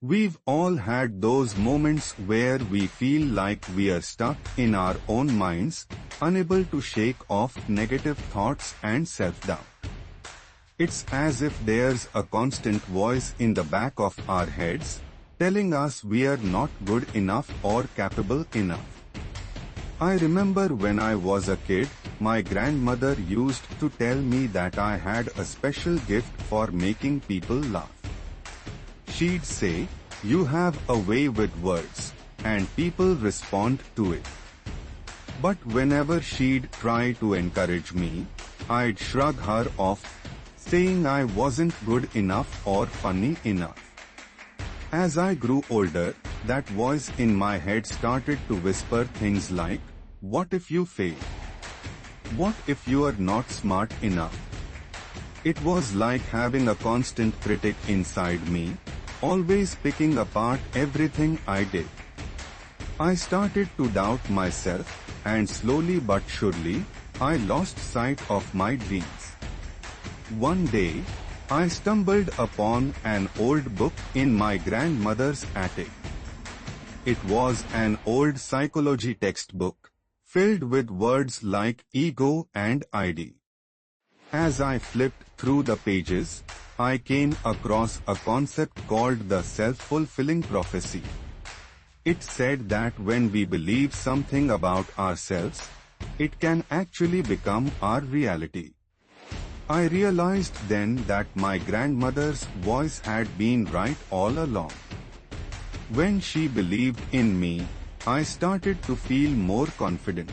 We've all had those moments where we feel like we are stuck in our own minds, unable to shake off negative thoughts and self-doubt. It's as if there's a constant voice in the back of our heads, telling us we are not good enough or capable enough. I remember when I was a kid, my grandmother used to tell me that I had a special gift for making people laugh. She'd say, "You have a way with words," and people respond to it. But whenever she'd try to encourage me, I'd shrug her off, saying I wasn't good enough or funny enough. As I grew older, that voice in my head started to whisper things like, "What if you fail? What if you are not smart enough?" It was like having a constant critic inside me, always picking apart everything I did. I started to doubt myself, and slowly but surely, I lost sight of my dreams. One day, I stumbled upon an old book in my grandmother's attic. It was an old psychology textbook, filled with words like ego and ID. As I flipped through the pages, I came across a concept called the self-fulfilling prophecy. It said that when we believe something about ourselves, it can actually become our reality. I realized then that my grandmother's voice had been right all along. When she believed in me, I started to feel more confident.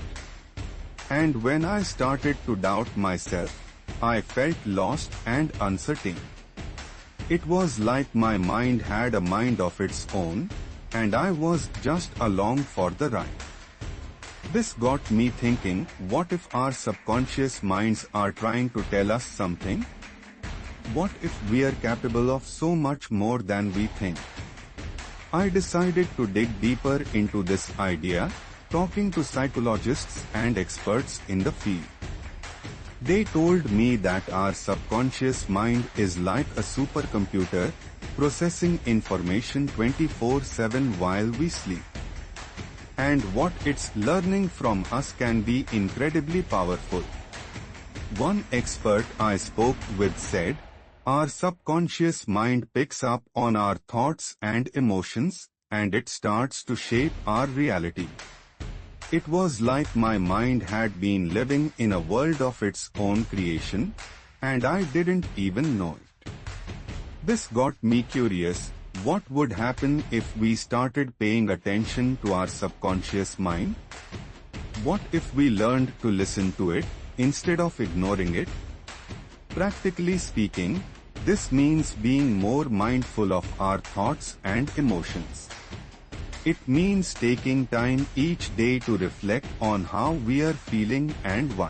And when I started to doubt myself, I felt lost and uncertain. It was like my mind had a mind of its own, and I was just along for the ride. This got me thinking, what if our subconscious minds are trying to tell us something? What if we are capable of so much more than we think? I decided to dig deeper into this idea, talking to psychologists and experts in the field. They told me that our subconscious mind is like a supercomputer, processing information 24/7 while we sleep. And what it's learning from us can be incredibly powerful. One expert I spoke with said, "Our subconscious mind picks up on our thoughts and emotions, and it starts to shape our reality." It was like my mind had been living in a world of its own creation, and I didn't even know it. This got me curious. What would happen if we started paying attention to our subconscious mind? What if we learned to listen to it, instead of ignoring it? Practically speaking, this means being more mindful of our thoughts and emotions. It means taking time each day to reflect on how we are feeling and why.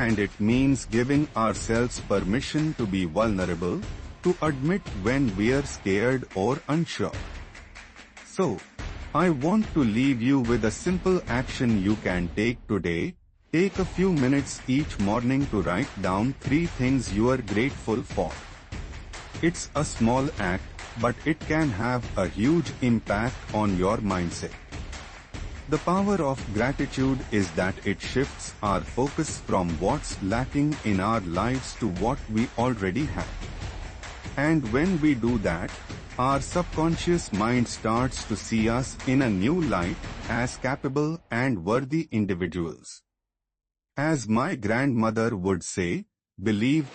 And it means giving ourselves permission to be vulnerable, to admit when we are scared or unsure. So, I want to leave you with a simple action you can take today. Take a few minutes each morning to write down 3 things you are grateful for. It's a small act, but it can have a huge impact on your mindset. The power of gratitude is that it shifts our focus from what's lacking in our lives to what we already have. And when we do that, our subconscious mind starts to see us in a new light, as capable and worthy individuals. As my grandmother would say, believe